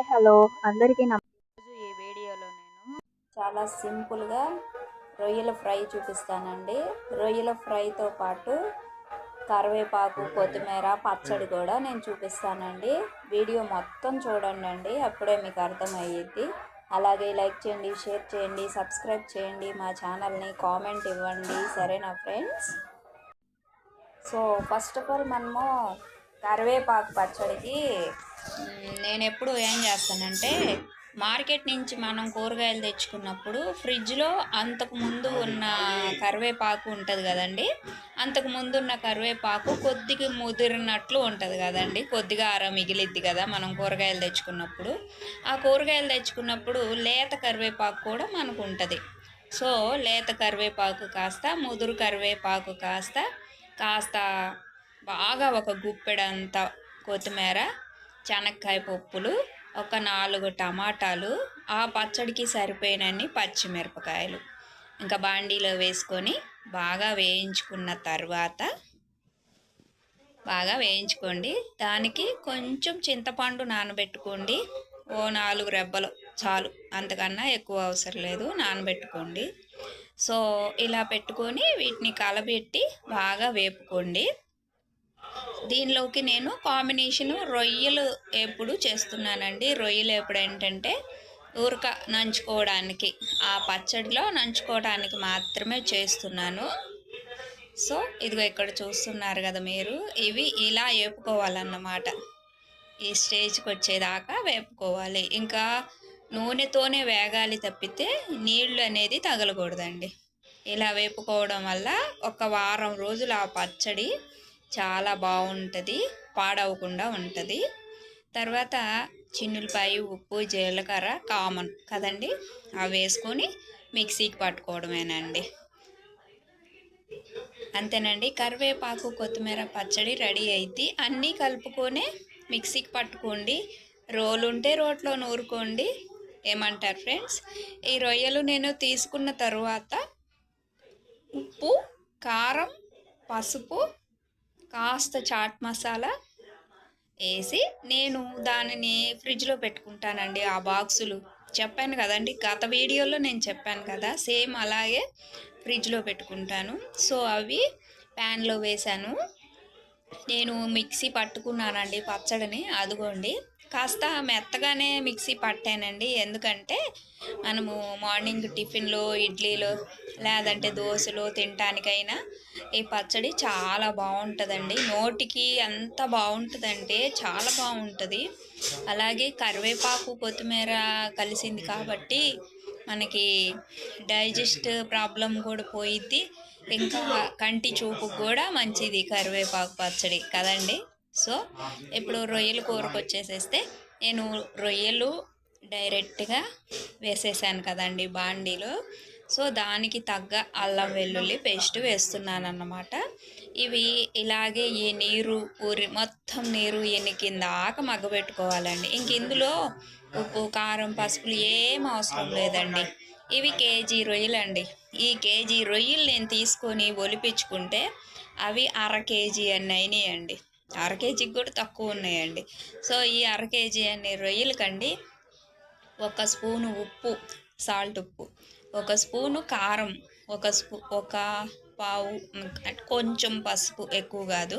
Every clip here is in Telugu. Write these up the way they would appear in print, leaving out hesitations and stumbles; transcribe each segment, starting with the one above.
హాయ్ హలో అందరికీ రోజు ఈ వీడియోలో నేను చాలా సింపుల్గా రొయ్యల ఫ్రై చూపిస్తానండి. రొయ్యల ఫ్రైతో పాటు కరివేపాకు, కొత్తిమీర, పచ్చడి కూడా నేను చూపిస్తానండి. వీడియో మొత్తం చూడండి, అప్పుడే మీకు అర్థమయ్యేది. అలాగే లైక్ చేయండి, షేర్ చేయండి, సబ్స్క్రైబ్ చేయండి మా ఛానల్ని, కామెంట్ ఇవ్వండి. సరేనా friends? So first of all మనము కరివేపాకు పచ్చడికి నేను ఎప్పుడు ఏం చేస్తానంటే, మార్కెట్ నుంచి మనం కూరగాయలు తెచ్చుకున్నప్పుడు ఫ్రిడ్జ్లో అంతకుముందు ఉన్న కరివేపాకు ఉంటుంది కదండి, అంతకుముందు ఉన్న కరివేపాకు కొద్దిగా ముదిరినట్లు ఉంటుంది కదండి, కొద్దిగా మిగిలిద్ది కదా మనం కూరగాయలు తెచ్చుకున్నప్పుడు. ఆ కూరగాయలు తెచ్చుకున్నప్పుడు లేత కరివేపాకు కూడా మనకు ఉంటుంది. సో లేత కరివేపాకు కాస్త, ముదురు కరివేపాకు కాస్త, కాస్త బాగా ఒక గుప్పెడంత కొత్తిమీర, శనక్కాయ పప్పులు, ఒక 4 టమాటాలు, ఆ పచ్చడికి సరిపోయినన్ని పచ్చిమిరపకాయలు ఇంకా బాండీలో వేసుకొని బాగా వేయించుకున్న తర్వాత, బాగా వేయించుకోండి. దానికి కొంచెం చింతపండు నానబెట్టుకోండి. ఓ 4 రెబ్బలు చాలు, అంతకన్నా ఎక్కువ అవసరం లేదు, నానబెట్టుకోండి. సో ఇలా పెట్టుకొని వీటిని కలబెట్టి బాగా వేపుకోండి. దీనిలోకి నేను కాంబినేషను రొయ్యలు ఎప్పుడు చేస్తున్నానండి. రొయ్యలు ఎప్పుడు ఏంటంటే ఊరక నంచుకోవడానికి, ఆ పచ్చడిలో నంచుకోవడానికి మాత్రమే చేస్తున్నాను. సో ఇదిగో ఇక్కడ చూస్తున్నారు కదా మీరు, ఇవి ఇలా వేపుకోవాలన్నమాట. ఈ స్టేజ్కి వచ్చేదాకా వేపుకోవాలి. ఇంకా నూనెతోనే వేగాలి తప్పితే నీళ్ళు అనేది తగలకూడదండి. ఇలా వేపుకోవడం వల్ల ఒక వారం రోజులు ఆ పచ్చడి చాలా బాగుంటుంది, పాడవకుండా ఉంటుంది. తర్వాత చిన్నులపాయ, ఉప్పు, జీలకర్ర కామన్ కదండి, అవి వేసుకొని మిక్సీకి పట్టుకోవడమేనండి. అంతేనండి, కరివేపాకు, కొత్తిమీర పచ్చడి రెడీ అయింది. అన్నీ కలుపుకొని మిక్సీకి పట్టుకోండి. రోలు ఉంటే రోట్లో నూరుకోండి. ఏమంటారు ఫ్రెండ్స్? ఈ రొయ్యలు నేను తీసుకున్న తరువాత ఉప్పు, కారం, పసుపు, కాస్త చాట్ మసాలా వేసి నేను దానిని ఫ్రిడ్జ్లో పెట్టుకుంటానండి. ఆ బాక్సులు చెప్పాను కదండి, గత వీడియోలో నేను చెప్పాను కదా, సేమ్ అలాగే ఫ్రిడ్జ్లో పెట్టుకుంటాను. సో అవి ప్యాన్లో వేసాను. నేను మిక్సీ పట్టుకున్నానండి పచ్చడిని, అదిగోండి కాస్త మెత్తగానే మిక్సీ పట్టానండి. ఎందుకంటే మనము మార్నింగ్ టిఫిన్లో, ఇడ్లీలో, లేదంటే దోశలో తినటానికైనా ఈ పచ్చడి చాలా బాగుంటుందండి. నోటికి ఎంత బాగుంటుందంటే చాలా బాగుంటుంది. అలాగే కరివేపాకు, కొత్తిమీర కలిసింది కాబట్టి మనకి డైజెస్ట్ ప్రాబ్లం కూడా పోయిద్ది. ఇంకా కంటి చూపు కూడా మంచిది కరివేపాకు పచ్చడి కదండి. సో ఇప్పుడు రొయ్యలు కూరకు వచ్చేసేస్తే, నేను రొయ్యలు డైరెక్ట్గా వేసేసాను కదండి బాండీలో. సో దానికి తగ్గ అల్లం వెల్లుల్లి పేస్ట్ వేస్తున్నాను అన్నమాట. ఇవి ఇలాగే ఈ నీరు మొత్తం నీరు ఎనికిందాక మగ్గబెట్టుకోవాలండి. ఇంక ఇందులో ఉప్పు, కారం, పసుపులు ఏం అవసరం లేదండి. ఇవి కేజీ రొయ్యలండి. ఈ కేజీ రొయ్యలు నేను తీసుకొని ఒలిపించుకుంటే అవి 1/2 కేజీ అన్నీ అయినాయండి. 1/2 కేజీకి కూడా తక్కువ ఉన్నాయండి. సో ఈ 1/2 కేజీ అన్ని రొయ్యలకండి 1 స్పూను ఉప్పు, సాల్ట్ ఉప్పు, 1 స్పూను కారం, ఒక పావు కొంచెం పసుపు, ఎక్కువ కాదు,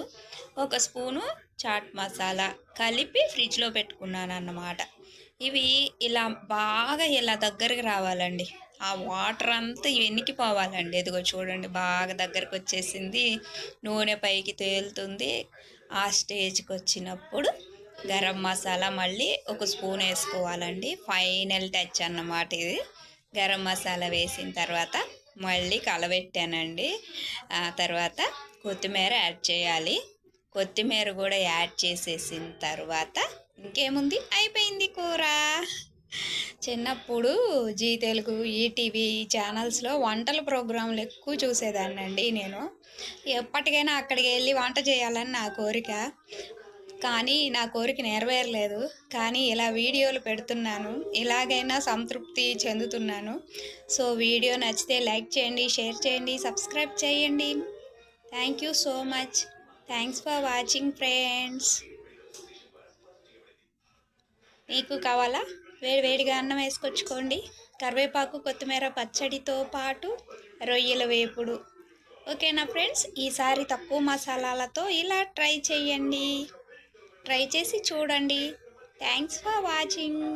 1 స్పూను చాట్ మసాలా కలిపి ఫ్రిడ్జ్లో పెట్టుకున్నాను అన్నమాట. ఇవి ఇలా బాగా ఇలా దగ్గరికి రావాలండి. ఆ వాటర్ అంతా వెనికిపోవాలండి. ఎదుగో చూడండి, బాగా దగ్గరకు వచ్చేసింది, నూనె పైకి తేలుతుంది. ఆ స్టేజ్కి వచ్చినప్పుడు గరం మసాలా మళ్ళీ 1 స్పూన్ వేసుకోవాలండి. ఫైనల్ టచ్ అన్నమాట ఇది. గరం మసాలా వేసిన తర్వాత మళ్ళీ కలబెట్టానండి. ఆ తర్వాత కొత్తిమీర యాడ్ చేయాలి. కొత్తిమీర కూడా యాడ్ చేసేసిన తర్వాత ఇంకేముంది, అయిపోయింది కూర. చిన్నప్పుడు జీ తెలుగు, ఈటీవీ ఛానల్స్లో వంటల ప్రోగ్రాంలు ఎక్కువ చూసేదాన్నండి నేను. ఎప్పటికైనా అక్కడికి వెళ్ళి వంట చేయాలని నా కోరిక, కానీ నా కోరిక నెరవేరలేదు. కానీ ఇలా వీడియోలు పెడుతున్నాను, ఇలాగైనా సంతృప్తి చెందుతున్నాను. సో వీడియో నచ్చితే లైక్ చేయండి, షేర్ చేయండి, సబ్స్క్రైబ్ చేయండి. Thank you so much. Thanks for watching friends. మీకు కావాలా వేడివేడిగా అన్నం వేసుకొచ్చుకోండి. కరివేపాకు కొత్తిమీర పచ్చడితో పాటు రొయ్యల వేపుడు. ఓకేనా ఫ్రెండ్స్, ఈసారి తక్కువ మసాలాలతో ఇలా ట్రై చేయండి. ట్రై చేసి చూడండి. Thanks for watching.